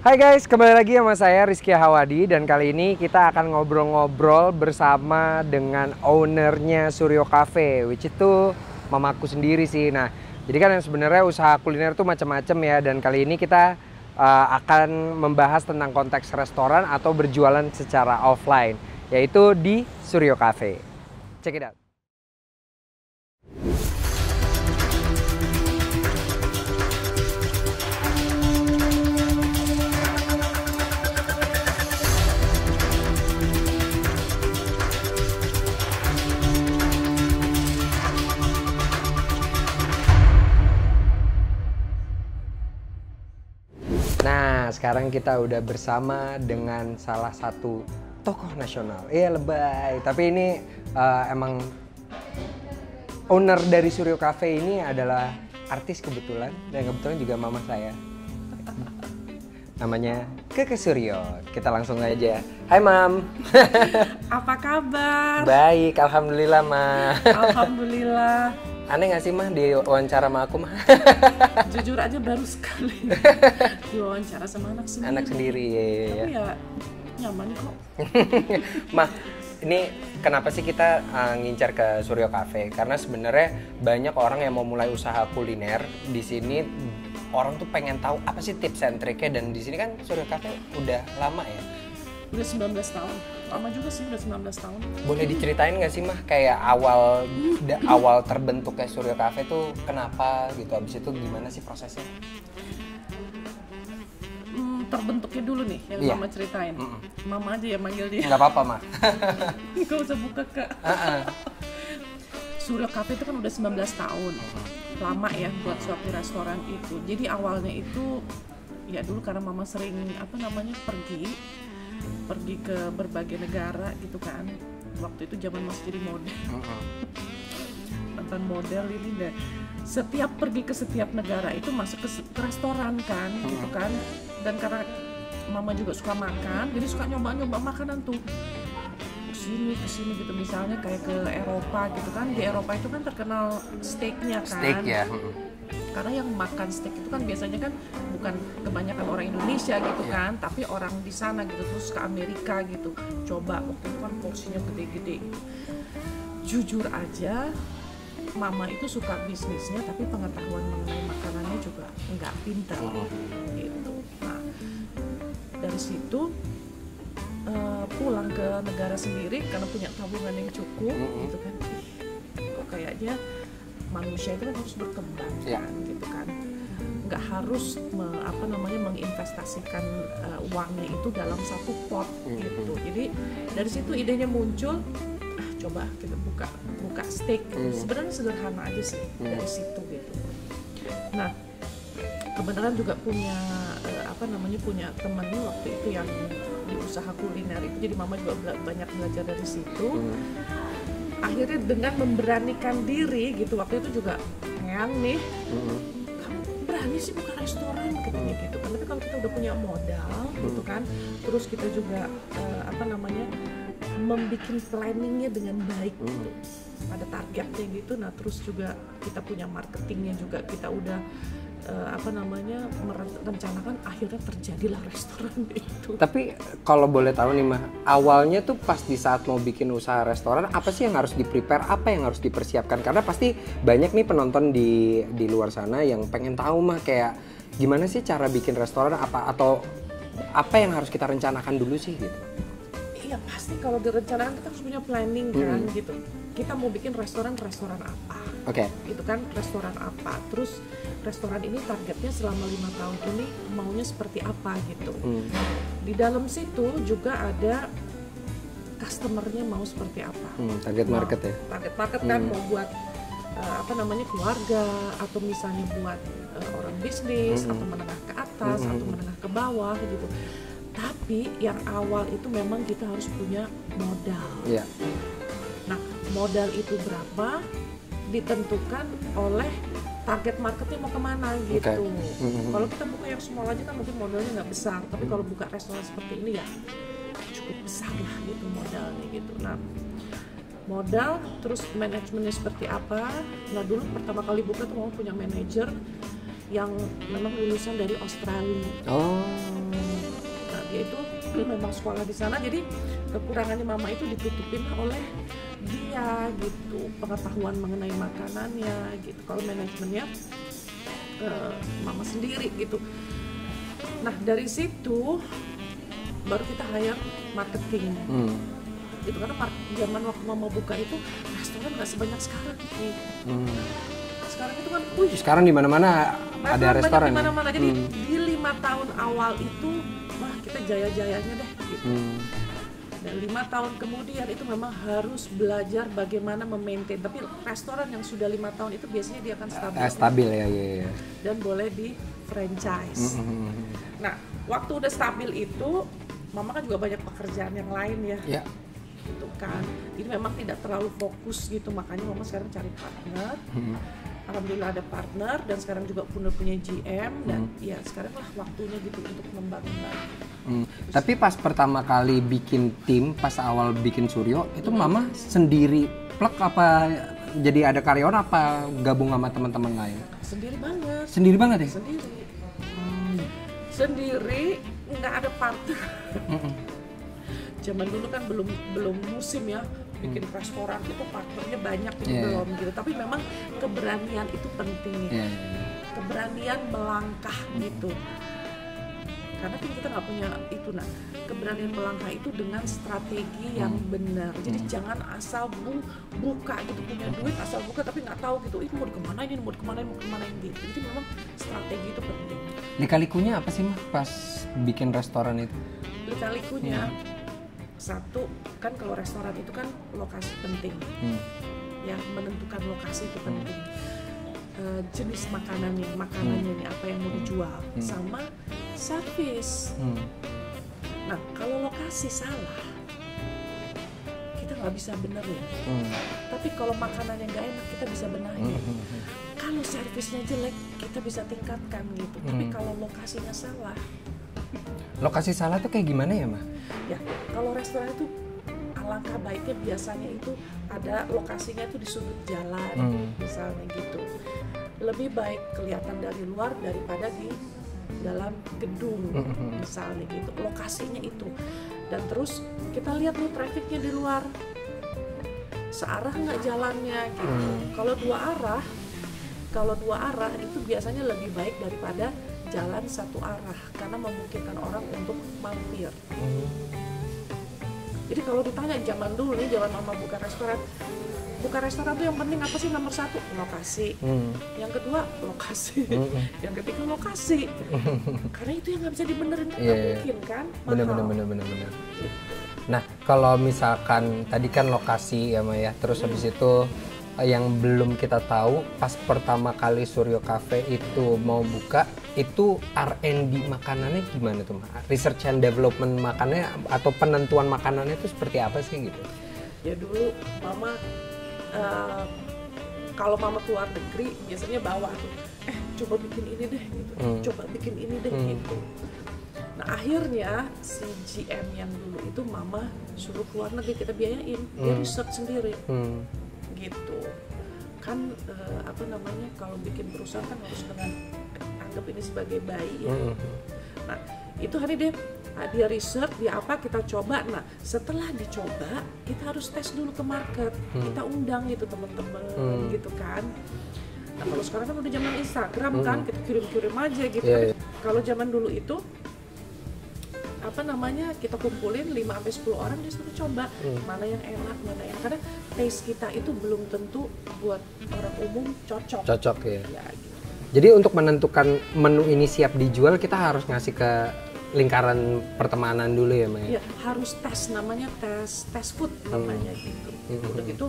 Hai guys, kembali lagi sama saya Rizky Hawadi dan kali ini kita akan ngobrol-ngobrol bersama dengan ownernya Suryo Cafe, which itu mamaku sendiri sih. Nah, jadi kan yang sebenarnya usaha kuliner tuh macam-macam ya, dan kali ini kita akan membahas tentang konteks restoran atau berjualan secara offline, yaitu di Suryo Cafe. Check it out. Nah, sekarang kita udah bersama dengan salah satu tokoh nasional. Iya, lebay. Tapi ini emang owner dari Suryo Cafe ini adalah artis kebetulan, dan kebetulan juga mama saya. Namanya Keke Suryo. Kita langsung aja. Hai, Mam. Apa kabar? Baik, alhamdulillah, Ma. Alhamdulillah. Aneh gak sih, Mah, di wawancara sama aku, Mah? Jujur aja baru sekali diwawancara sama anak sendiri. Anak sendiri, ya. Tapi ya nyaman kok. Mah, ini kenapa sih kita ngincar ke Suryo Cafe? Karena sebenarnya banyak orang yang mau mulai usaha kuliner di sini. Orang tuh pengen tahu apa sih tips and triknya, dan di sini kan Suryo Cafe udah lama ya. Udah 19 tahun. Lama juga sih, udah 19 tahun. Boleh diceritain nggak sih, Mah, kayak awal terbentuknya Suryo Cafe tuh kenapa gitu? Abis itu gimana sih prosesnya? Terbentuknya dulu nih yang Iya. Mama ceritain. Mama aja ya manggil dia. Nggak apa-apa, Mah. Gak usah buka, Kak. Suryo Cafe itu kan udah 19 tahun. Lama ya buat suatu restoran itu. Jadi awalnya itu ya dulu karena Mama sering pergi ke berbagai negara gitu kan. Waktu itu zaman masih jadi model. Mantan model ini deh. Setiap pergi ke setiap negara itu masuk ke restoran kan, gitu kan. Dan karena Mama juga suka makan, jadi suka nyoba-nyoba makanan tuh. Kesini gitu, misalnya kayak ke Eropa gitu kan. Di Eropa itu kan terkenal steaknya kan. Steak ya. Karena yang makan steak itu kan biasanya kan bukan kebanyakan orang Indonesia gitu kan, tapi orang di sana gitu, terus ke Amerika gitu. Coba waktu itu kan porsinya gede-gede gitu. Jujur aja, Mama itu suka bisnisnya, tapi pengetahuan mengenai makanannya juga nggak pintar gitu. Nah, dari situ pulang ke negara sendiri karena punya tabungan yang cukup gitu kan. Kok kayaknya manusia itu kan harus berkembang kan, gitu kan. Nggak harus menginvestasikan uangnya itu dalam satu pot gitu. Jadi dari situ idenya muncul, coba kita buka steak. Sebenarnya sederhana aja sih dari situ gitu. Nah, kebenaran juga punya punya temen waktu itu yang di usaha kuliner itu, jadi Mama juga banyak belajar dari situ. Akhirnya dengan memberanikan diri gitu, waktu itu juga ngeyang nih, kamu berani sih buka restoran katanya gitu kan. Tapi kalau kita udah punya modal gitu kan, terus kita juga membikin planningnya dengan baik gitu, ada targetnya gitu. Nah terus juga kita punya marketingnya juga, kita udah merencanakan, akhirnya terjadilah restoran itu. Tapi kalau boleh tahu nih, Mah, awalnya tuh pas di saat mau bikin usaha restoran, apa sih yang harus di-prepare, apa yang harus dipersiapkan? Karena pasti banyak nih penonton di luar sana yang pengen tahu, Mah, kayak gimana sih cara bikin restoran, atau apa yang harus kita rencanakan dulu sih gitu. Iya, pasti kalau direncanakan kita harus punya planning kan gitu. Kita mau bikin restoran apa? Oke. Gitu kan, restoran apa? Terus restoran ini targetnya selama 5 tahun ini maunya seperti apa gitu. Di dalam situ juga ada customernya mau seperti apa. Target market ya. Target market kan mau buat keluarga, atau misalnya buat orang bisnis, atau menengah ke atas, atau menengah ke bawah gitu. Tapi yang awal itu memang kita harus punya modal. Yeah. Nah, modal itu berapa ditentukan oleh target marketnya mau kemana gitu. Kalau kita buka yang small aja kan mungkin modalnya nggak besar, tapi kalau buka restoran seperti ini ya cukup besar lah gitu modalnya gitu. Nah, modal, terus manajemennya seperti apa. Nah dulu pertama kali buka tuh mau punya manajer yang memang lulusan dari Australia. memang sekolah di sana, jadi kekurangannya mama itu ditutupin oleh dia gitu, pengetahuan mengenai makanannya gitu. Kalau manajemennya mama sendiri gitu. Nah dari situ baru kita hire marketing. Gitu, karena zaman waktu mama buka itu restoran nggak sebanyak sekarang nih. Sekarang itu kan, sekarang di mana-mana ada restoran. Di mana-mana. Jadi di 5 tahun awal itu, wah kita jaya-jayanya deh. Gitu. Dan 5 tahun kemudian itu memang harus belajar bagaimana memaintain. Tapi restoran yang sudah 5 tahun itu biasanya dia akan stabil. Stabil ya. Dan boleh di franchise. Nah, waktu udah stabil itu, mama kan juga banyak pekerjaan yang lain ya. Gitu kan. Jadi memang tidak terlalu fokus gitu, makanya mama sekarang cari partner. Alhamdulillah ada partner dan sekarang juga punya GM dan ya sekarang lah waktunya gitu untuk membangun lagi. Tapi pas pertama kali bikin tim, pas awal bikin Suryo, itu mama sendiri plek apa jadi ada karyawan apa gabung sama teman-teman lain? Sendiri banget. Sendiri banget ya? Sendiri. Sendiri, nggak ada partner. Zaman dulu kan belum musim ya. Bikin restoran itu partnernya banyak itu belum gitu, tapi memang keberanian itu penting ya. Keberanian melangkah gitu, karena kan kita nggak punya itu. Nah, keberanian melangkah itu dengan strategi yang benar. Jadi jangan asal buka gitu, punya duit asal buka tapi nggak tahu gitu ini mau dikemanain gitu. Jadi memang strategi itu penting. Lika-likunya apa sih mah pas bikin restoran itu? Lika-likunya satu kan, kalau restoran itu kan lokasi penting, ya menentukan lokasi itu penting. Jenis makanannya nih apa yang mau dijual, sama servis. Nah kalau lokasi salah kita nggak bisa benerin, tapi kalau makanannya nggak enak kita bisa benahin. Kalau servisnya jelek kita bisa tingkatkan gitu, tapi kalau lokasinya salah. Lokasi salah tuh kayak gimana ya, Ma? Ya, kalau restoran itu alangkah baiknya biasanya itu ada lokasinya itu di sudut jalan, misalnya gitu. Lebih baik kelihatan dari luar daripada di dalam gedung, misalnya gitu. Lokasinya itu. Dan terus kita lihat nih trafficnya di luar. Searah nggak jalannya gitu. Kalau dua arah itu biasanya lebih baik daripada jalan satu arah karena memungkinkan orang untuk mampir. Jadi kalau ditanya zaman dulu nih, zaman mama buka restoran tuh yang penting apa sih? Nomor satu lokasi, yang kedua lokasi, yang ketiga lokasi. Karena itu yang nggak bisa dibenerin kan nggak mungkin kan? Bener. Nah kalau misalkan tadi kan lokasi ya Maya, terus habis itu yang belum kita tahu pas pertama kali Suryo Cafe itu mau buka, itu R&D makanannya gimana tuh, Ma? Research and development makanannya atau penentuan makanannya itu seperti apa sih gitu? Ya dulu mama kalau mama keluar negeri biasanya bawa tuh, coba bikin ini deh gitu, coba bikin ini deh gitu. Nah akhirnya si GM yang dulu itu mama suruh keluar negeri, kita biayain, dia research sendiri. Gitu kan, kalau bikin perusahaan kan harus dengan anggap ini sebagai bayi ya. Nah itu hari dia research, dia apa, kita coba. Nah setelah dicoba kita harus tes dulu ke market, kita undang gitu teman-teman gitu kan. Nah kalau sekarang kan udah zaman Instagram kan, kita kirim-kirim aja gitu. Kalau zaman dulu itu kita kumpulin 5-10 orang, dia suruh coba mana yang enak, mana yang, karena taste kita itu belum tentu buat orang umum cocok ya, gitu. Jadi untuk menentukan menu ini siap dijual kita harus ngasih ke lingkaran pertemanan dulu ya, Maya? Iya, harus tes, namanya tes food namanya gitu. Udah gitu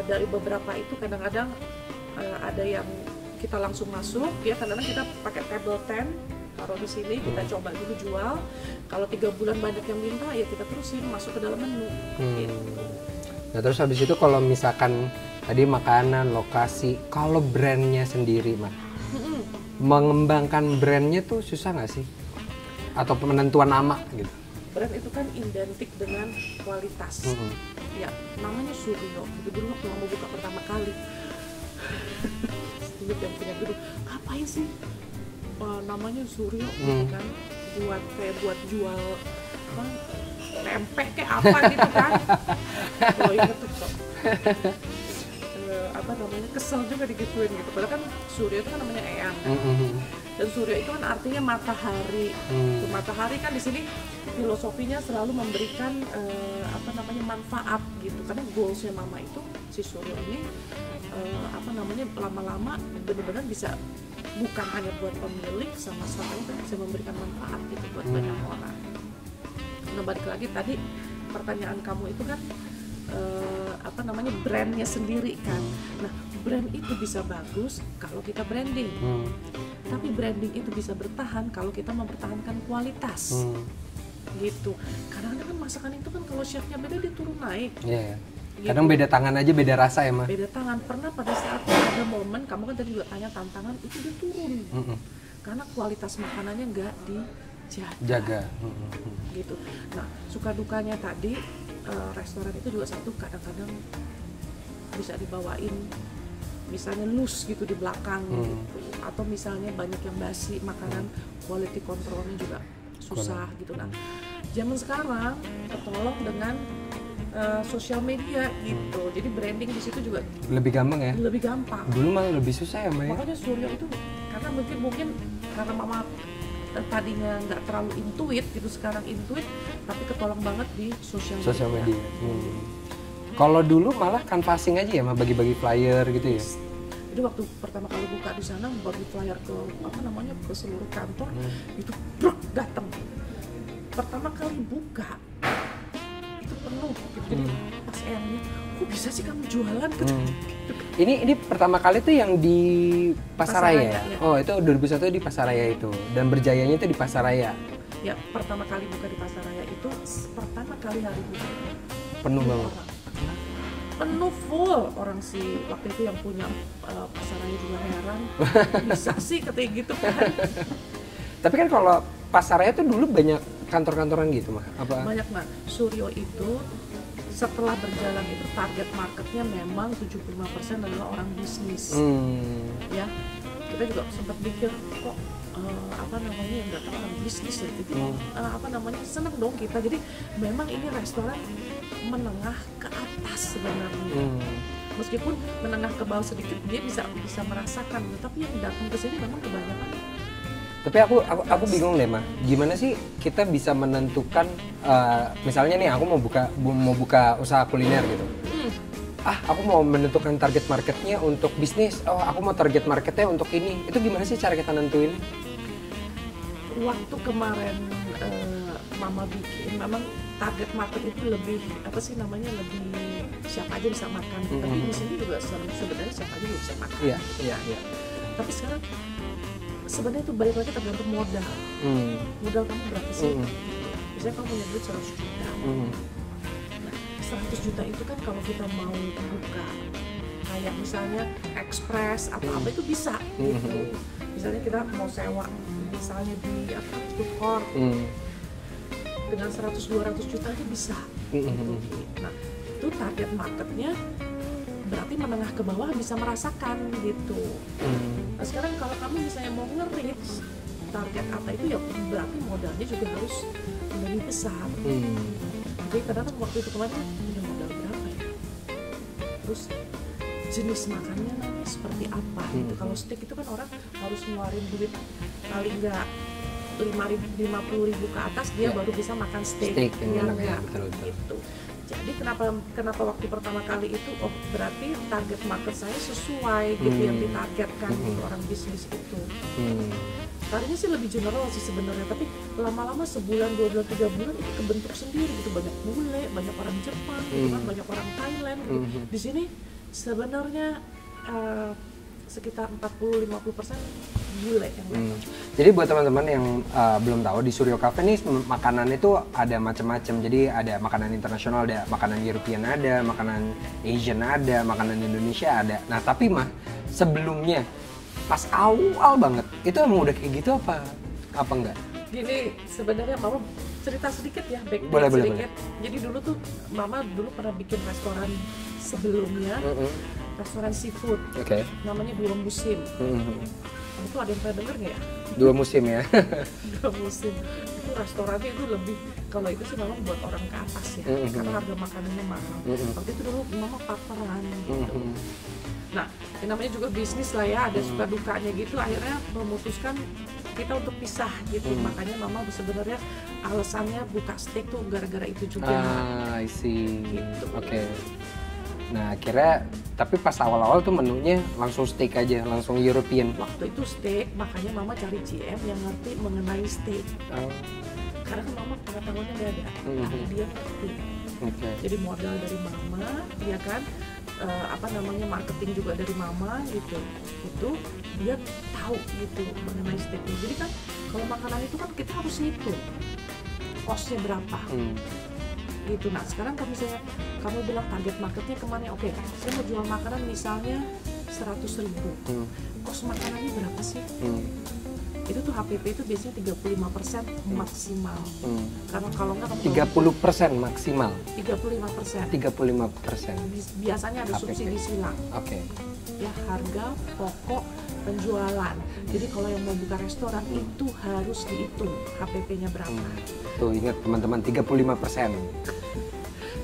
dari beberapa itu kadang-kadang ada yang kita langsung masuk ya, kadang-kadang kita pakai table tent, taruh di sini, kita coba dulu jual. Kalau 3 bulan banyak yang minta ya kita terusin masuk ke dalam menu. Gitu. Nah terus habis itu kalau misalkan tadi makanan, lokasi, kalau brandnya sendiri, Mah, mengembangkan brandnya tuh susah nggak sih? Atau penentuan nama gitu? Brand itu kan identik dengan kualitas. Ya namanya Suryo. Itu dulu waktu mau buka pertama kali. Steve yang punya dulu, ngapain sih? Namanya Suryo gitu kan, buat jual apa tempe kayak apa gitu kan. Kalau inget tuh apa namanya, kesel juga digituin gitu. Padahal kan Suryo itu kan namanya Eyang. Dan Suryo itu kan artinya matahari. Matahari kan di sini filosofinya selalu memberikan apa namanya, manfaat gitu. Karena goalsnya mama itu si Suryo ini apa namanya, lama-lama benar-benar bisa bukan hanya buat pemilik, sama sekali bisa memberikan manfaat gitu buat banyak orang. Nah, balik lagi tadi pertanyaan kamu itu kan apa namanya, brandnya sendiri kan. Nah, brand itu bisa bagus kalau kita branding, tapi branding itu bisa bertahan kalau kita mempertahankan kualitas. Gitu. Kadang-kadang kan masakan itu kan kalau chefnya beda dia turun naik. Gitu. Kadang beda tangan aja beda rasa ya, Ma. Beda tangan. Pernah pada saat ada momen, kamu kan tadi juga tanya tantangan, itu dia turun. Karena kualitas makanannya nggak dijaga. Gitu. Nah, suka dukanya tadi restoran itu juga satu, kadang-kadang bisa dibawain misalnya loose gitu di belakang gitu. Atau misalnya banyak yang basi makanan, quality controlnya juga susah gitu. Nah, zaman sekarang ketolong dengan sosial media gitu. Jadi branding di situ juga lebih gampang ya? Lebih gampang. Dulu malah lebih susah ya, Maya? Makanya Suryo itu karena mungkin karena mama tadinya nggak terlalu intuit gitu, sekarang intuit, tapi ketolong banget di sosial media. Kalau dulu malah canvassing aja ya, bagi-bagi flyer gitu ya? Jadi waktu pertama kali buka di sana, bagi flyer ke apa namanya, ke seluruh kantor, itu bruk datang. Pertama kali buka itu penuh gitu. Jadi pas Eyangnya, kok bisa sih kamu jualan gitu. Ini pertama kali tuh yang di Pasaraya ya? Oh, itu 2001 di Pasaraya itu, dan berjayanya itu di Pasaraya. Ya, pertama kali buka di Pasaraya itu, pertama kali hari buka penuh banget. Penuh full orang, si waktu itu yang punya Pasaraya juga heran, bisa sih katanya gitu kan. Tapi kan kalau Pasaraya tuh dulu banyak kantor-kantoran gitu, mah? Apa? Banyak, Mbak. Suryo itu setelah berjalan itu target marketnya memang 75% adalah orang bisnis. Ya, kita juga sempat pikir kok apa namanya, nggak tahu orang bisnis ya. Jadi apa namanya, seneng dong kita. Jadi memang ini restoran menengah ke atas sebenarnya. Meskipun menengah ke bawah sedikit dia bisa merasakan, tapi yang datang ke sini memang kebanyakan. Tapi aku bingung deh, Mah. Gimana sih kita bisa menentukan misalnya nih aku mau buka usaha kuliner gitu. Aku mau menentukan target marketnya untuk bisnis. Oh, aku mau target marketnya untuk ini. Itu gimana sih cara kita nentuin? Waktu kemarin mama bikin, memang target market itu lebih apa sih namanya, lebih siapa aja bisa makan. Tapi di sini juga sebenarnya siapa aja bisa makan. Iya. Tapi sekarang sebenarnya itu balik lagi tergantung modal. Modal kamu berapa sih? Misalnya kamu punya duit 100 juta. Nah, 100 juta itu kan kalau kita mau buka kayak misalnya ekspres atau apa itu bisa gitu. Misalnya kita mau sewa misalnya di food court dengan 100-200 juta aja bisa gitu. Nah, itu target marketnya berarti menengah ke bawah bisa merasakan gitu. Nah, sekarang kalau kamu misalnya mau nge-reach target apa itu, ya berarti modalnya juga harus lebih besar. Jadi kadang-kadang waktu itu kemarin punya modal berapa ya, terus jenis makannya seperti apa gitu. Kalau steak itu kan orang harus ngeluarin duit paling nggak 50.000 ke atas dia baru bisa makan steak yang betul. Gitu. Jadi kenapa waktu pertama kali itu, oh berarti target market saya sesuai gitu yang ditargetkan untuk orang bisnis itu. Tadinya sih lebih general sih sebenarnya, tapi lama-lama sebulan, 2 bulan, 3 bulan itu kebentuk sendiri gitu. Banyak bule, banyak orang Jepang, gitu kan, banyak orang Thailand gitu. Di sini sebenarnya sekitar 40-50% bule yang Jadi buat teman-teman yang belum tahu, di Suryo Cafe nih makanan itu ada macam-macam. Jadi ada makanan internasional, ada makanan European, ada makanan Asian, ada makanan Indonesia, ada. Nah tapi mah sebelumnya pas awal banget itu emang udah kayak gitu apa enggak? Gini, sebenarnya mama cerita sedikit ya, boleh, sedikit. Jadi dulu tuh mama pernah bikin restoran sebelumnya. restoran seafood. Namanya Dua Musim. Itu ada yang pernah denger nggak ya? Dua Musim ya. Dua Musim. Itu restorannya itu lebih, kalau itu sih memang buat orang ke atas ya, karena harga makanannya mahal. Waktu itu dulu mama paparan gitu. Nah, yang namanya juga bisnis lah ya, ada suka dukanya gitu. Akhirnya memutuskan kita untuk pisah gitu. Makanya mama sebenarnya alasannya buka steak tuh gara-gara itu juga. I see. Gitu. Nah, akhirnya tapi pas awal-awal tuh menunya langsung steak aja, langsung European. Waktu itu steak, makanya mama cari GM yang ngerti mengenai steak. Karena kan mama pengetahuannya nggak ada, tapi dia ngerti. Jadi modal dari mama, ya kan, marketing juga dari mama gitu. Itu dia tahu gitu mengenai steaknya. Jadi kan kalau makanan itu kan kita harus ngitung costnya berapa. Gitu. Nah sekarang kalau misalnya kamu bilang target marketnya kemana, oke, saya mau jual makanan misalnya 100.000, cost makanannya berapa sih? Itu tuh HPP itu biasanya 35% maksimal. Karena kalau nggak kamu 30% maksimal. 35%. 35%. Biasanya ada HPP. Subsidi silang. Ya harga pokok penjualan. Jadi kalau yang mau buka restoran itu harus dihitung HPP-nya berapa. Tuh ingat teman-teman, 35%.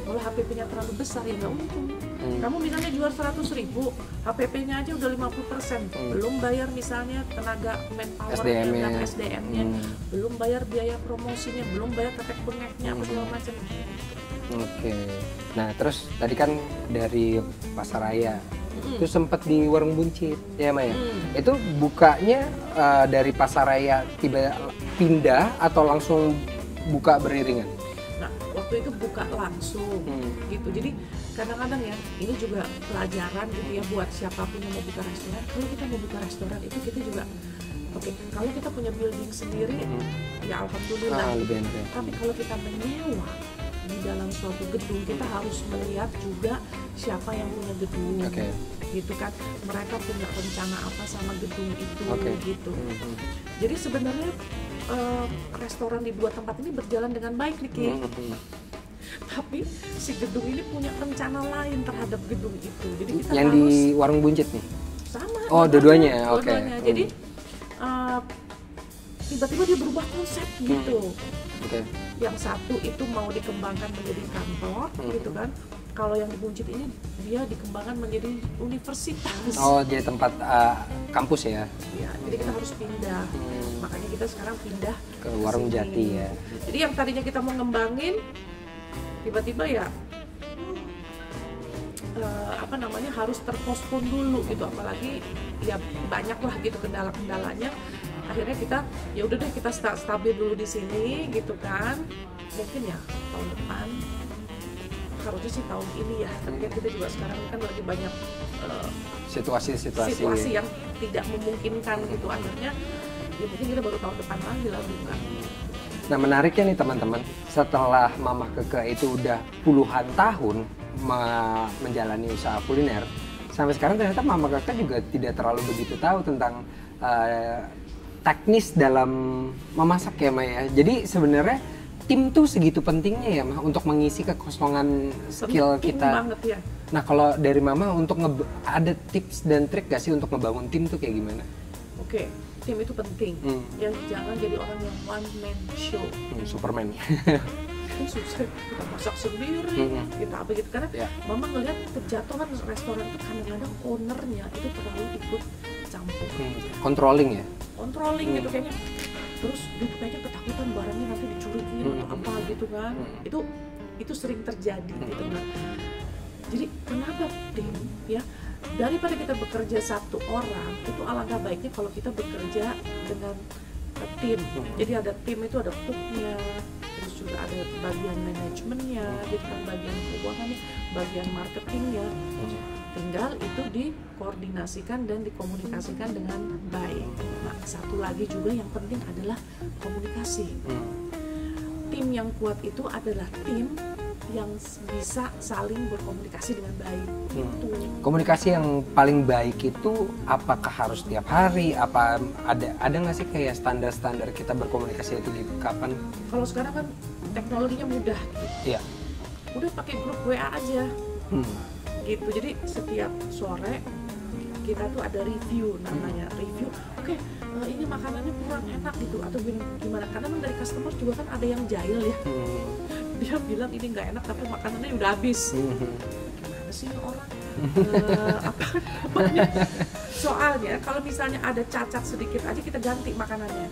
Kalau HPP-nya terlalu besar ya nggak untung. Kamu misalnya jual 100.000, HPP-nya aja udah 50%. Belum bayar misalnya tenaga manpower-nya, SDM-nya, belum bayar biaya promosinya, belum bayar tetek bengeknya, apa segala macam. Nah terus tadi kan dari Pasaraya, itu sempat di Warung Buncit ya Maya. Itu bukanya dari Pasaraya tiba pindah atau langsung buka beriringan? Nah waktu itu buka langsung gitu. Jadi kadang-kadang ya ini juga pelajaran gitu ya buat siapapun yang mau buka restoran. Kalau kita mau buka restoran itu kita juga kalau kita punya building sendiri ya alhamdulillah. Tapi kalau kita menyewa di dalam suatu gedung, kita harus melihat juga siapa yang punya gedung, gitu kan, mereka punya rencana apa sama gedung itu, gitu. Jadi sebenarnya restoran di dua tempat ini berjalan dengan baik nih Ki. Tapi si gedung ini punya rencana lain terhadap gedung itu. Jadi kita yang harus di Warung Buncit nih? Sama. Dua-duanya. Jadi tiba-tiba dia berubah konsep gitu. Yang satu itu mau dikembangkan menjadi kantor, gitu kan. Kalau yang di Buncit ini dia dikembangkan menjadi universitas. Jadi tempat kampus ya? Ya, jadi kita harus pindah. Makanya kita sekarang pindah ke Warung Jati ya. Jadi yang tadinya kita mau ngembangin, tiba-tiba ya harus terpospon dulu gitu. Apalagi ya banyak lah gitu kendala-kendalanya. Akhirnya kita ya udah deh kita stabil dulu di sini gitu kan. Mungkin ya tahun depan, harusnya sih tahun ini ya. Tapi kan kita juga sekarang kan lagi banyak situasi yang tidak memungkinkan gitu. Akhirnya ya mungkin kita baru tahun depan lagi lah buka. Nah menariknya nih teman-teman, setelah Mama Keke itu udah puluhan tahun menjalani usaha kuliner, sampai sekarang ternyata Mama Keke juga tidak terlalu begitu tahu tentang teknis dalam memasak ya Maya. Jadi sebenarnya tim tuh segitu pentingnya ya Mah untuk mengisi kekosongan skill kita. Banget ya. Nah kalau dari Mama untuk ada tips dan trik gak sih untuk ngebangun tim tuh kayak gimana? Tim itu penting. Ya jangan jadi orang yang one man show. Superman. Kan susah kita masak sendiri, kita apa gitu karena Mama ngelihat kejatuhan restoran itu kadang-kadang ownernya itu terlalu ikut campur. Controlling ya? Controlling gitu kayaknya. Terus dia kayaknya ketakutan barangnya nanti dicuriin atau apa gitu kan. Itu sering terjadi gitu kan. Jadi kenapa tim ya? Daripada kita bekerja satu orang, itu alangkah baiknya kalau kita bekerja dengan tim. Jadi ada tim itu ada cooknya, terus juga ada bagian manajemennya, gitu kan, bagian keuangannya, bagian marketingnya. Tinggal itu dikoordinasikan dan dikomunikasikan dengan baik. Nah, satu lagi juga yang penting adalah komunikasi. Tim yang kuat itu adalah tim yang bisa saling berkomunikasi dengan baik. Komunikasi yang paling baik itu apakah harus tiap hari? Apa ada nggak sih kayak standar-standar kita berkomunikasi itu gitu? Kapan? Kalau sekarang kan teknologinya mudah. Iya. Udah pakai grup WA aja. gitu. Jadi setiap sore kita tuh ada review, namanya review. Oke, ini makanannya kurang enak gitu atau gimana? Karena memang dari customer juga kan ada yang jahil ya. Dia bilang ini nggak enak tapi makanannya udah habis. Gimana sih orang? Apa namanya? Soalnya kalau misalnya ada cacat sedikit aja kita ganti makanannya.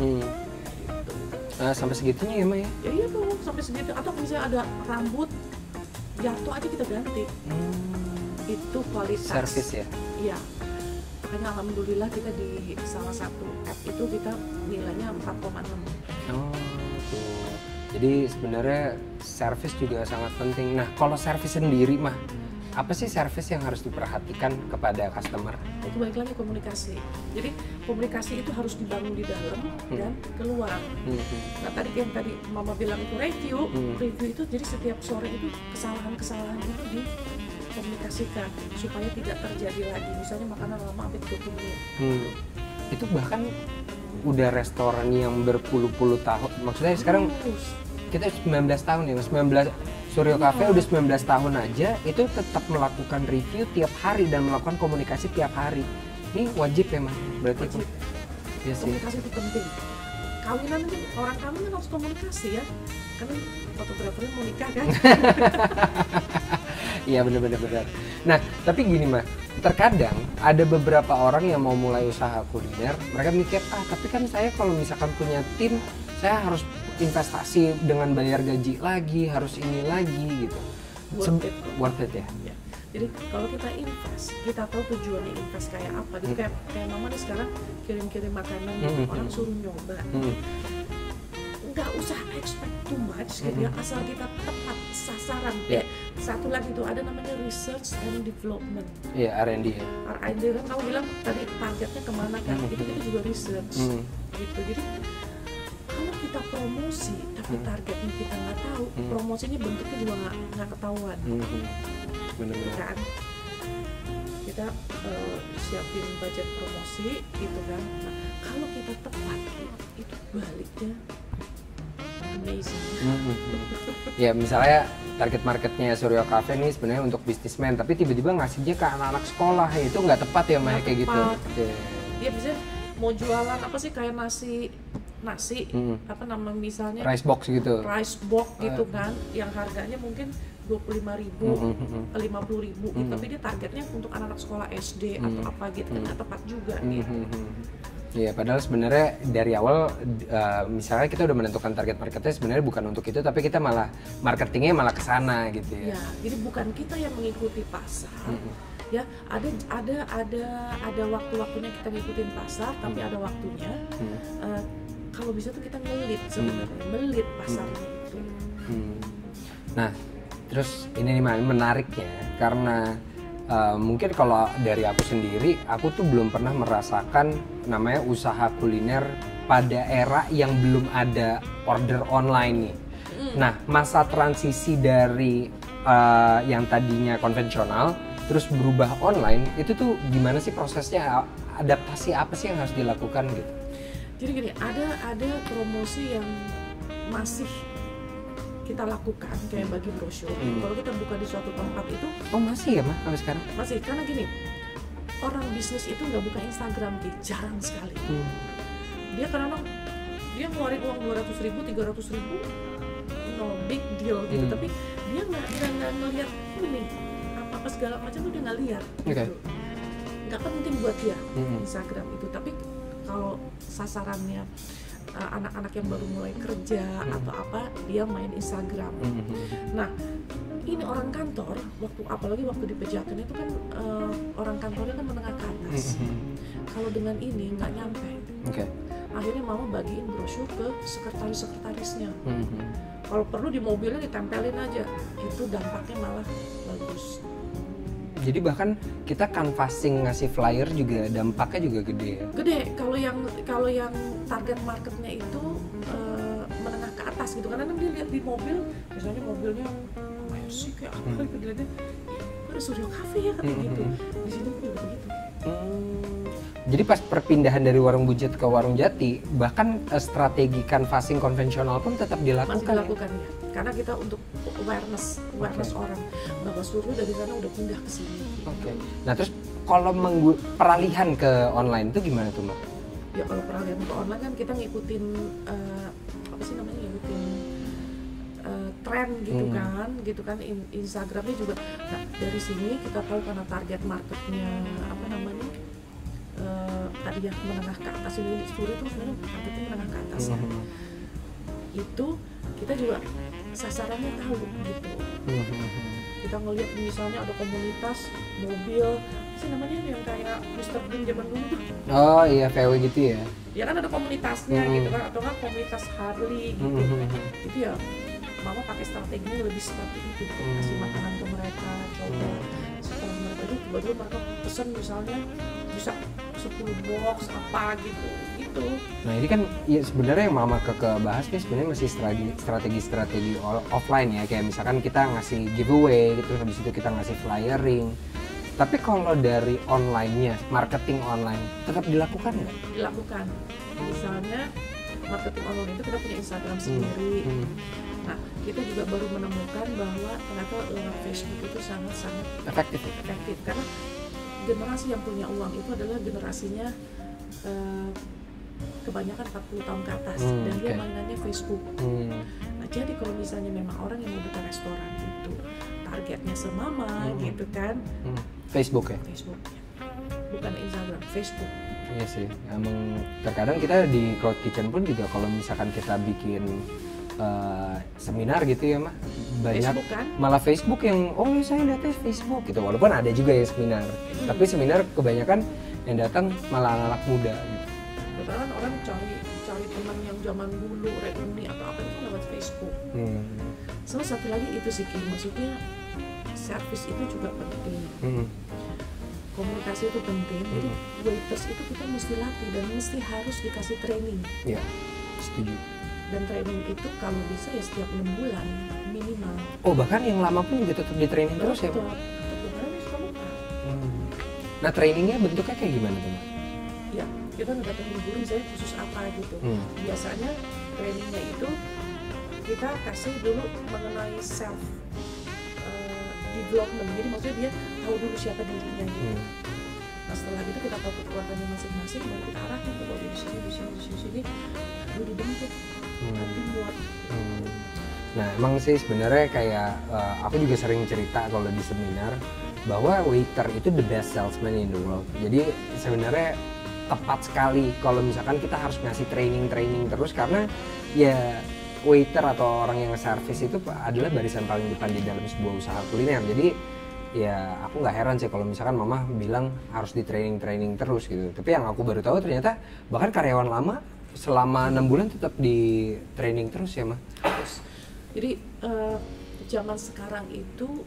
Sampai segitunya ya, Ma ya? Ya iya tuh, sampai segitu. Atau misalnya ada rambut jatuh aja kita ganti. Itu kualitas. Service ya? Iya. Makanya alhamdulillah kita di salah satu app itu kita nilainya 4,6. Oh, tuh. Jadi sebenarnya service juga sangat penting. Nah, kalau service sendiri, Mah, apa sih service yang harus diperhatikan kepada customer? Itu balik lagi komunikasi. Jadi komunikasi itu harus dibangun di dalam dan keluar. Nah tadi Mama bilang itu review itu jadi setiap sore itu kesalahan-kesalahan itu dikomunikasikan supaya tidak terjadi lagi. Misalnya makanan lama sampai 30 menit. Itu bahkan udah restoran yang berpuluh-puluh tahun. Maksudnya sekarang kita 19 tahun ya, 19 Suryo Cafe udah 19 tahun aja itu tetap melakukan review tiap hari dan melakukan komunikasi tiap hari. Ini wajib ya, Mas? Berarti wajib. Ya sih. Komunikasi itu penting. Kawinan itu orang kawin kan harus komunikasi ya. Karena fotografernya mau nikah kan. Iya benar. Nah, tapi gini, Mas. Terkadang ada beberapa orang yang mau mulai usaha kuliner, mereka mikir, tapi kan saya kalau misalkan punya tim, saya harus investasi dengan bayar gaji lagi, harus ini lagi gitu. Worth it ya? Ya. Jadi kalau kita invest, kita tahu tujuannya invest kayak apa. Jadi kayak Mama nih sekarang kirim-kirim makanan, orang suruh nyoba. Nggak usah expect too much, gitu ya. Asal kita tepat sasaran. Satu lagi tuh ada namanya research and development. Iya, R&D ya. R&D kan kamu bilang tadi targetnya kemana kan? Itu kita juga research. Gitu. Jadi kalau kita promosi tapi targetnya kita nggak tahu, promosinya bentuknya juga nggak ketahuan. Benar-benar. Kan? Kita siapin budget promosi gitu kan. Nah, kalau kita tepat itu baliknya amazing. Ya misalnya target marketnya Suryo Cafe nih sebenarnya untuk bisnismen, tapi tiba-tiba ngasihnya ke anak-anak sekolah, itu nggak tepat ya, Mah, kayak gitu. Dia bisa mau jualan apa sih kayak nasi apa nama misalnya rice box gitu gitu kan, yang harganya mungkin 25.000, 50.000 gitu, tapi dia targetnya untuk anak-anak sekolah SD atau apa gitu, kan nggak tepat juga gitu. Ya padahal sebenarnya dari awal misalnya kita udah menentukan target marketnya sebenarnya bukan untuk itu, tapi kita malah marketingnya malah kesana gitu ya. Jadi bukan kita yang mengikuti pasar. Ya ada waktu-waktunya kita ngikutin pasar, tapi ada waktunya kalau bisa tuh kita ngelit sebenarnya, melit pasarnya itu. Nah, terus ini nih menariknya karena mungkin kalau dari aku sendiri, aku tuh belum pernah merasakan namanya usaha kuliner pada era yang belum ada order online nih. Nah, masa transisi dari yang tadinya konvensional terus berubah online, itu tuh gimana sih prosesnya? Adaptasi apa sih yang harus dilakukan gitu? Jadi gini, ada promosi yang masih kita lakukan kayak bagi brosur. Kalau kita buka di suatu tempat itu, masih ya, Mah, sampai sekarang? Masih, karena gini, orang bisnis itu nggak buka Instagram, jarang sekali. Dia kadang-kadang dia ngeluarin uang 200.000, 300.000, no big deal gitu, tapi dia nggak ngelihat ini apa segala macam, tuh dia nggak lihat. Gitu. Nggak penting buat dia Instagram itu, tapi kalau sasarannya anak-anak yang baru mulai kerja atau apa, dia main Instagram. Nah, ini orang kantor, apalagi waktu di Pejaten itu kan orang kantornya kan menengah ke atas. Kalau dengan ini nggak nyampe. Akhirnya Mama bagiin brosur ke sekretaris-sekretarisnya. Kalau perlu di mobilnya ditempelin aja, itu dampaknya malah bagus. Jadi bahkan kita canvassing ngasih flyer juga dampaknya juga gede ya? Gede, kalau yang target marketnya itu menengah ke atas gitu, karena dia lihat di mobil, misalnya mobilnya Mercy kayak apa gitu, dilihatnya ada Suryo Cafe ya, gitu. Di sini juga begitu. Jadi pas perpindahan dari warung Bujet ke warung Jati, bahkan strategi canvassing konvensional pun tetap dilakukan. Masih dilakukan ya. Karena kita untuk awareness orang bahwa Suryo dari sana udah pindah ke sini. Oke. Nah terus kalau peralihan ke online itu gimana tuh Mbak? Ya kalau peralihan ke online kan kita ngikutin apa sih namanya, ngikutin tren gitu kan Instagramnya juga. Nah dari sini kita tahu karena target marketnya apa namanya tadi ya menengah ke atas, ini Suryo itu sebenarnya targetnya menengah ke atas ya. Itu kita juga sasarannya tahu gitu. Kita ngelihat misalnya ada komunitas mobil sih namanya yang kayak Mr. Bean zaman dulu tuh. Oh iya VW gitu ya. Ya kan ada komunitasnya gitu kan, atau kan komunitas Harley gitu. Itu ya mama pakai strateginya lebih seperti itu, kasih makanan ke mereka, coba setelah mereka itu tiba-tiba mereka pesan misalnya bisa 10 box apa gitu. Nah ini kan ya sebenarnya yang mama ke bahas nih sebenarnya masih strategi offline ya, kayak misalkan kita ngasih giveaway gitu, habis itu kita ngasih flyering. Tapi kalau dari online-nya, marketing online tetap dilakukan nggak? Dilakukan. Misalnya marketing online itu kita punya Instagram sendiri. Nah kita juga baru menemukan bahwa ternyata Facebook itu sangat-sangat efektif karena generasi yang punya uang itu adalah generasinya kebanyakan 40 tahun ke atas dan dia mainannya Facebook. Nah jadi kalau misalnya memang orang yang mau buka restoran itu targetnya semama gitu kan, Facebook ya? Facebook ya, bukan Instagram, Facebook. Iya sih, emang terkadang kita di Cloud Kitchen pun juga kalau misalkan kita bikin seminar gitu ya mah banyak Facebook, kan? Malah Facebook yang saya lihatnya Facebook gitu, walaupun ada juga ya seminar, tapi seminar kebanyakan yang datang malah anak muda gitu. Kan orang cari teman yang zaman dulu reuni atau apa itu lewat Facebook. Sama satu lagi itu sih maksudnya service itu juga penting. Komunikasi itu penting. Jadi waiters itu kita mesti latih dan mesti harus dikasih training. Iya, setuju. Dan training itu kalau bisa ya setiap 6 bulan minimal. Oh bahkan yang lama pun juga tetap di training terus ya? Tetap. Nah trainingnya bentuknya kayak gimana tuh? Ya kita nggak datang guru misalnya khusus apa gitu. Biasanya trainingnya itu kita kasih dulu mengenai self development. Jadi maksudnya dia tahu dulu siapa dirinya gitu. Nah setelah itu kita tahu kekuatannya masing-masing, baru kita arahkan ke bawah di sini, lalu dibentuk. Nah emang sih sebenarnya kayak aku juga sering cerita kalau di seminar bahwa waiter itu the best salesman in the world. Jadi sebenarnya tepat sekali kalau misalkan kita harus ngasih training terus, karena ya waiter atau orang yang service itu adalah barisan paling depan di dalam sebuah usaha kuliner. Jadi ya aku nggak heran sih kalau misalkan mama bilang harus di training terus gitu. Tapi yang aku baru tahu ternyata bahkan karyawan lama selama 6 bulan tetap di training terus ya mah. Jadi zaman sekarang itu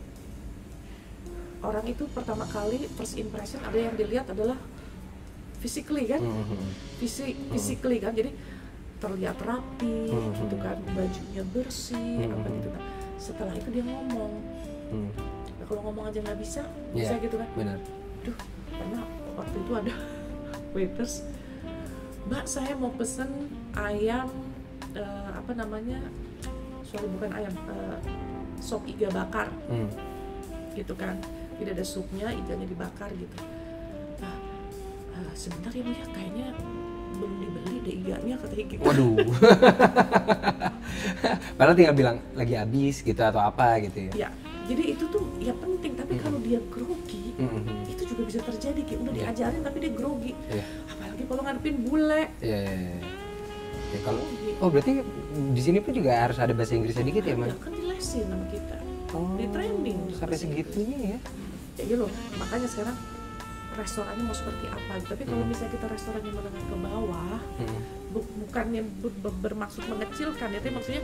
orang itu pertama kali first impression ada yang dilihat adalah physically kan, physically kan, jadi terlihat rapi gitu kan, bajunya bersih apa gitu kan. Setelah itu dia ngomong, nah, kalau ngomong aja nggak bisa gitu kan. Benar. Duh, pernah waktu itu ada waiters, Mbak saya mau pesen ayam apa namanya, bukan ayam, sop iga bakar gitu kan, tidak ada supnya, iganya dibakar gitu. Nah sebentar ya Bu ya, kayaknya belum dibeli deh iganya, katanya gitu. Waduh. Padahal tinggal bilang lagi habis gitu atau apa gitu ya. Ya jadi itu tuh ya penting, tapi kalau dia grogi itu juga bisa terjadi, kayak udah diajarin tapi dia grogi, apalagi kalau ngadepin bule. Ya, kalau berarti di sini pun juga harus ada bahasa Inggrisnya dikit ya Mas? Kan dilesin sama kita, di training sampai segitunya ya. Ya gitu loh, makanya sekarang restorannya mau seperti apa. Tapi kalau misalnya kita restorannya menengah ke bawah, bukannya bermaksud mengecilkan ya, tapi maksudnya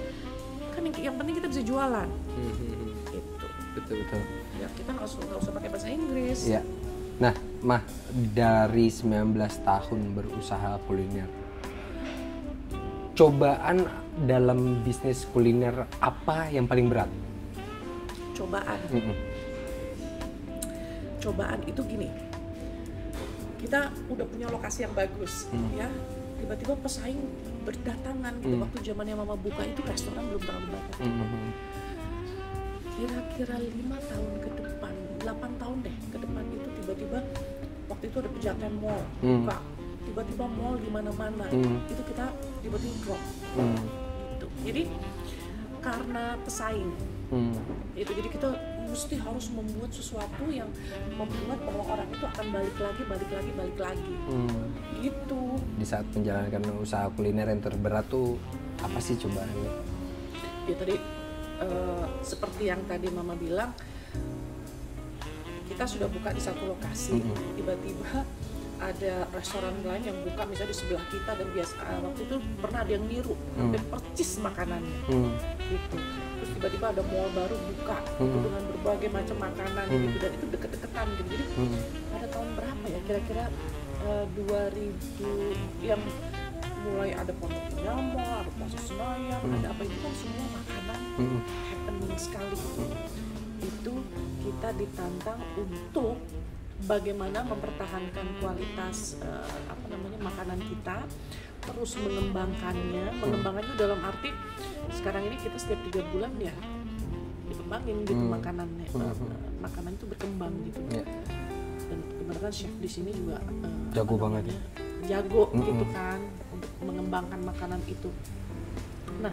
kan yang penting kita bisa jualan. Gitu. Betul. Ya kita nggak usah pakai bahasa Inggris. Ya. Nah, Mah, dari 19 tahun berusaha kuliner, cobaan dalam bisnis kuliner apa yang paling berat? Cobaan. Cobaan itu gini, kita udah punya lokasi yang bagus, ya tiba-tiba pesaing berdatangan gitu. Waktu zamannya Mama buka itu restoran belum terlalu banyak. Kira-kira 5 tahun ke depan, 8 tahun deh ke depan itu tiba-tiba waktu itu ada Pejaten Mall buka, tiba-tiba mall di mana-mana, itu kita tiba-tiba drop gitu. Jadi karena pesaing itu, jadi kita mesti harus membuat sesuatu yang membuat bahwa orang itu akan balik lagi gitu. Di saat menjalankan usaha kuliner yang terberat tuh apa sih cobaannya? Ya tadi seperti yang tadi Mama bilang, kita sudah buka di satu lokasi, tiba-tiba ada restoran lain yang buka misalnya di sebelah kita, dan biasa waktu itu pernah ada yang niru hampir percis makanannya gitu. Terus tiba-tiba ada mall baru buka gitu, dengan berbagai macam makanan gitu, dan itu deket-deketan gitu. Jadi pada tahun berapa ya, kira-kira 2000 yang mulai ada Pondok Indah Mall, ada Plaza Senayan, ada apa, itu kan semua makanan happening sekali gitu. Itu kita ditantang untuk bagaimana mempertahankan kualitas makanan kita, terus mengembangkannya dalam arti sekarang ini kita setiap 3 bulan ya dikembangin gitu makanannya, makanan itu berkembang gitu. Dan kebetulan chef di sini juga jago banget ya, jago gitu kan untuk mengembangkan makanan itu. Nah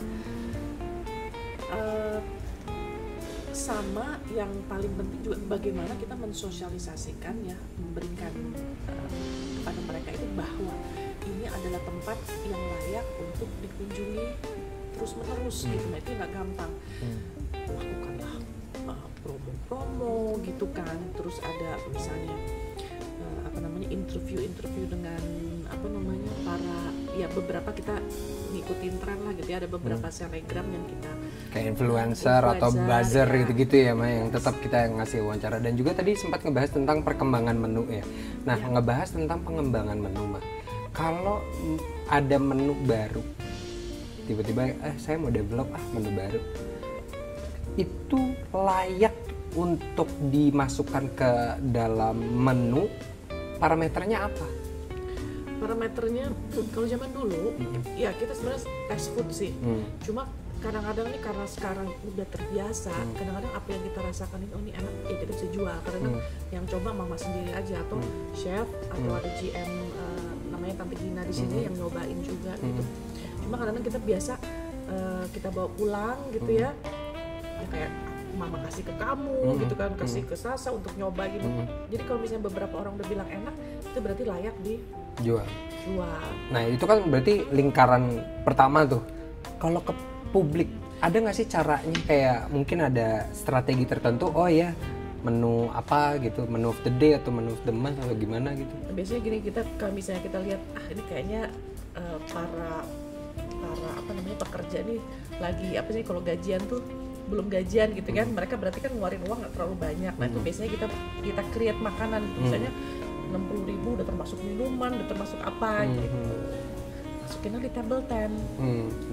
sama yang paling penting juga bagaimana kita mensosialisasikan ya, memberikan kepada mereka itu bahwa ini adalah tempat yang layak untuk dikunjungi terus menerus gitu. Nah itu nggak gampang. Lakukanlah promo-promo gitu kan, terus ada misalnya interview dengan para ya, beberapa kita ngikutin tren lah gitu ya, ada beberapa selebgram yang kita kayak influencer atau buzzer ya, gitu ya Ma, yang tetap kita ngasih wawancara. Dan juga tadi sempat ngebahas tentang perkembangan menu ya. Nah ngebahas tentang pengembangan menu Ma, kalau ada menu baru tiba-tiba saya mau develop menu baru, itu layak untuk dimasukkan ke dalam menu, parameternya apa? Parameternya kalau zaman dulu ya kita sebenarnya fast food sih, cuma kadang-kadang nih karena sekarang udah terbiasa, kadang-kadang apa yang kita rasakan ini enak ya kita bisa jual, karena yang coba Mama sendiri aja atau chef atau ada GM namanya Tante Gina di sini yang nyobain juga gitu. Cuma kadang-kadang kita biasa kita bawa pulang gitu ya kayak Mama kasih ke kamu gitu kan, kasih ke Sasa untuk nyoba gitu. Jadi kalau misalnya beberapa orang udah bilang enak, itu berarti layak dijual. Nah itu kan berarti lingkaran pertama tuh. Kalau ke publik ada nggak sih caranya, kayak mungkin ada strategi tertentu, oh ya menu apa gitu, menu of the day atau menu of the month atau gimana gitu? Biasanya gini, kita kalau misalnya kita lihat ini kayaknya para pekerja nih lagi kalau gajian tuh belum gajian gitu kan, mereka berarti kan ngeluarin uang nggak terlalu banyak. Nah itu biasanya kita create makanan gitu, misalnya 60.000 udah termasuk minuman, udah termasuk apa gitu, masukinnya di table tent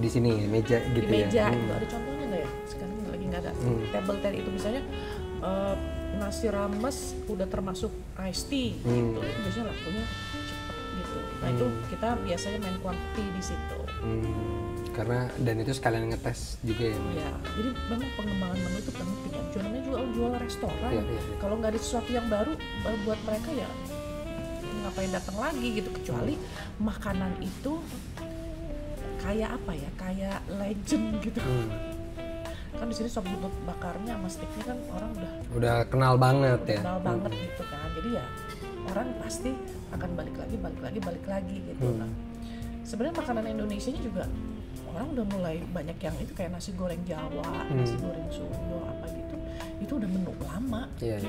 di sini meja gitu, di meja itu ada contohnya nggak ya? Sekarang lagi nggak ada. Table tent itu misalnya nasi rames udah termasuk iced tea gitu, itu biasanya lakunya cepet gitu. Nah itu kita biasanya main quantity di situ. Karena dan itu sekalian ngetes juga ya. Iya, jadi memang pengembangan menu itu penting ya. Namanya jual restoran. Kalau nggak ada sesuatu yang baru buat mereka ya ngapain datang lagi gitu, kecuali makanan itu kayak apa ya, kayak legend gitu. Kan di sini sop buntut bakarnya sama steaknya kan orang udah kenal banget ya. Kenal banget gitu kan. Jadi ya orang pasti akan balik lagi gitu. Nah, sebenarnya makanan Indonesianya juga orang udah mulai banyak yang itu kayak nasi goreng Jawa, nasi goreng Sunda apa gitu. Itu udah menu lama. Iya.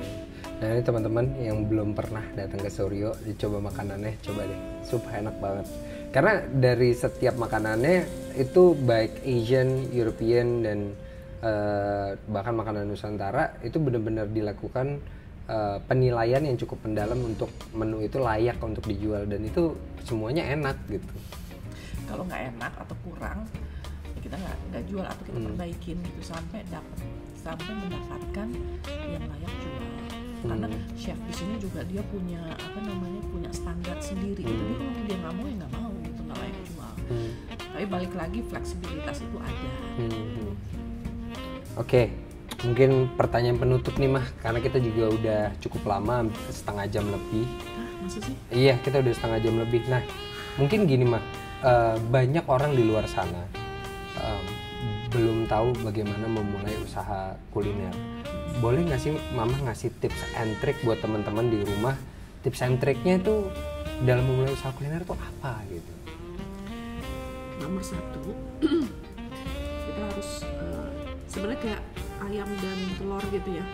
Nah ini teman-teman yang belum pernah datang ke Suryo, dicoba makanannya, coba deh. Super enak banget. Karena dari setiap makanannya itu baik Asian, European dan bahkan makanan Nusantara itu benar-benar dilakukan penilaian yang cukup mendalam untuk menu itu layak untuk dijual, dan itu semuanya enak gitu. Kalau nggak enak atau kurang ya kita nggak jual atau kita perbaikin gitu sampai mendapatkan yang layak jual. karena chef di sini juga dia punya apa namanya punya standar sendiri. Jadi kalau dia nggak mau ya nggak mau gitu, nggak layak jual. Tapi balik lagi fleksibilitas itu ada. Oke, mungkin pertanyaan penutup nih Mah, karena kita juga udah cukup lama, setengah jam lebih. Masa sih? Iya, kita udah setengah jam lebih. Nah, mungkin gini Mah, banyak orang di luar sana belum tahu bagaimana memulai usaha kuliner. Boleh nggak sih Mama ngasih tips and trick buat teman-teman di rumah? Tips and tricknya itu dalam memulai usaha kuliner itu apa gitu? Nomor satu, kita harus sebenarnya kayak ayam dan telur gitu ya.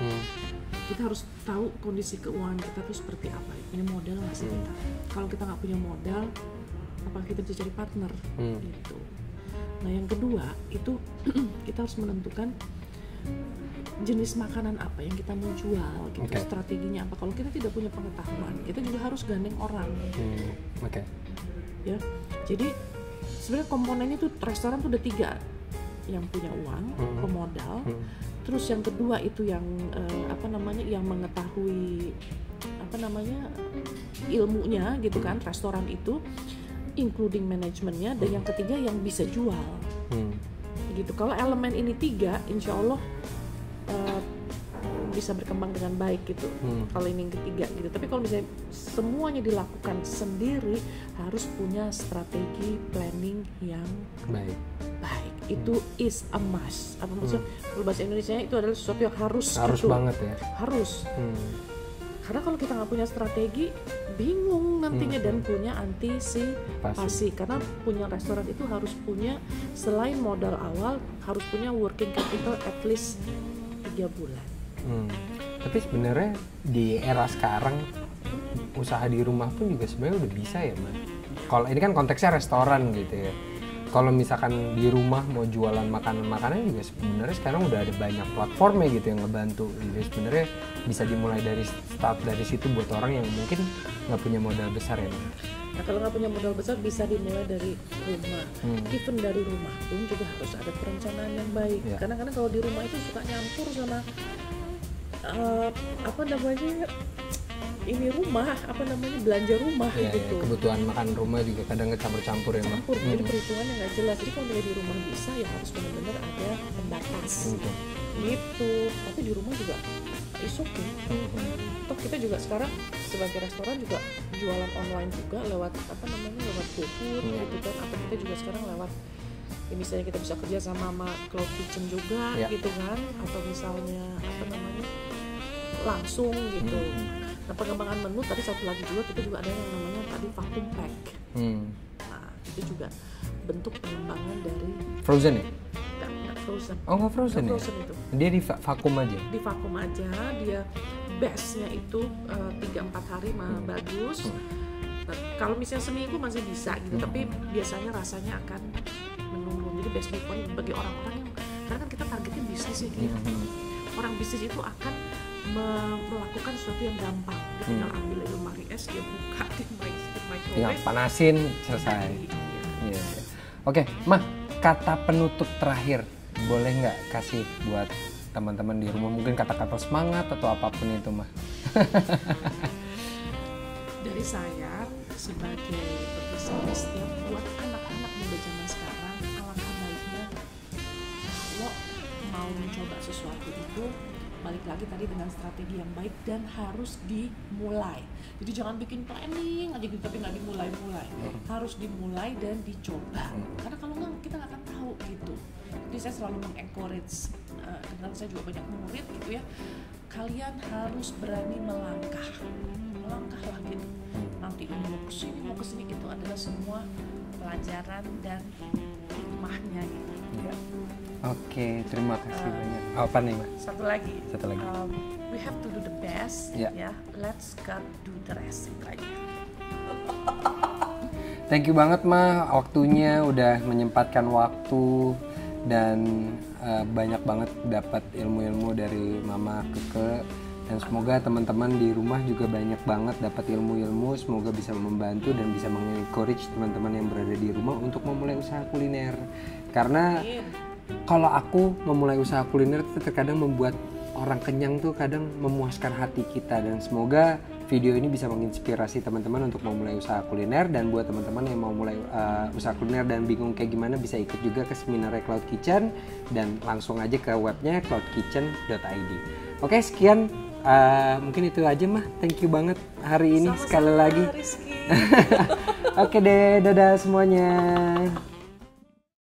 Kita harus tahu kondisi keuangan kita tuh seperti apa. Punya modal nggak sih kita? Kalau kita nggak punya modal, apakah kita bisa cari partner? Gitu. Nah yang kedua itu kita harus menentukan jenis makanan apa yang kita mau jual, gitu. Strateginya apa. Kalau kita tidak punya pengetahuan, kita juga harus gandeng orang. Ya, jadi sebenarnya komponennya tuh restoran tuh ada 3, yang punya uang, pemodal. Terus yang kedua itu yang yang mengetahui ilmunya gitu kan, restoran itu, including manajemennya, dan yang ketiga yang bisa jual. Gitu. Kalau elemen ini 3, insya Allah bisa berkembang dengan baik gitu. Kalau ini yang ketiga gitu. Tapi kalau misalnya semuanya dilakukan sendiri, harus punya strategi planning yang baik. Itu is a must. Apa maksudnya? Kalau bahasa Indonesia itu adalah sesuatu yang harus gitu. Banget ya. Harus. Karena kalau kita nggak punya strategi, bingung nantinya dan punya antisipasi. Karena punya restoran itu harus punya, selain modal awal, harus punya working capital at least 3 bulan. Tapi sebenarnya di era sekarang usaha di rumah pun juga sebenarnya udah bisa ya Mas. Kalau ini kan konteksnya restoran gitu ya. Kalau misalkan di rumah mau jualan makanan-makanan juga sebenarnya sekarang udah ada banyak platformnya gitu yang ngebantu. Jadi sebenarnya bisa dimulai dari start dari situ buat orang yang mungkin nggak punya modal besar ya Mas. Nah kalau nggak punya modal besar bisa dimulai dari rumah. Even dari rumah pun juga harus ada perencanaan yang baik. Kadang-kadang kalau di rumah itu suka nyampur sama belanja rumah gitu. Kebutuhan makan rumah juga kadang campur-campur ya Mas. Jadi perhitungannya nggak jelas. Jadi kalau di rumah bisa ya harus benar-benar ada pembatas gitu. Tapi di rumah juga is okay. Toh kita juga sekarang sebagai restoran juga jualan online juga lewat lewat GoFood gitu kan. Atau kita juga sekarang lewat misalnya kita bisa kerja sama Cloud Kitchen juga gitu kan. Atau misalnya langsung gitu. Nah pengembangan menu tadi satu lagi juga kita juga ada yang namanya tadi vacuum pack. Nah itu juga bentuk pengembangan dari frozen ya? Nggak frozen. Oh nggak frozen ya? Frozen itu. Dia di vakum aja? Di vakum aja, dia base-nya itu 3-4 hari mah bagus. Nah, kalau misalnya seminggu masih bisa gitu, tapi biasanya rasanya akan menurun. Jadi best before bagi orang-orang yang, karena kan kita targetnya bisnis ya gitu. Orang bisnis itu akan melakukan sesuatu yang gampang. Dia tinggal ambil lemari es, dia buka, dia microwave, tinggal panasin, selesai. Oke, Mah, kata penutup terakhir boleh nggak kasih buat teman-teman di rumah, mungkin kata-kata semangat atau apapun itu Mah? Dari saya sebagai pebisnis ya, buat anak-anak muda zaman sekarang, alangkah baiknya kalau mau mencoba sesuatu itu balik lagi tadi dengan strategi yang baik dan harus dimulai. Jadi jangan bikin planning aja gitu tapi nggak dimulai-mulai. Harus dimulai dan dicoba. Karena kalau nggak kita nggak akan tahu gitu. Jadi saya selalu mengencourage, karena saya juga banyak murid gitu ya. Kalian harus berani melangkah lah gitu. Nanti mau kesini itu adalah semua pelajaran dan hikmahnya gitu. Oke, terima kasih banyak. Apa nih Mbak? Satu lagi. We have to do the best, ya. Let's God do the rest. Itu aja. Thank you banget Ma, waktunya udah menyempatkan waktu dan banyak banget dapat ilmu-ilmu dari Mama Keke. Dan semoga teman-teman di rumah juga banyak banget dapat ilmu-ilmu. Semoga bisa membantu dan bisa mengencourage teman-teman yang berada di rumah untuk memulai usaha kuliner. Karena kalau aku memulai usaha kuliner itu terkadang membuat orang kenyang tuh kadang memuaskan hati kita, dan semoga video ini bisa menginspirasi teman-teman untuk mau mulai usaha kuliner. Dan buat teman-teman yang mau mulai usaha kuliner dan bingung kayak gimana, bisa ikut juga ke seminarnya Cloud Kitchen dan langsung aja ke webnya cloudkitchen.id. Oke, sekian, mungkin itu aja mah. Thank you banget hari ini. Sama-sama, sekali lagi. Oke deh, dadah semuanya.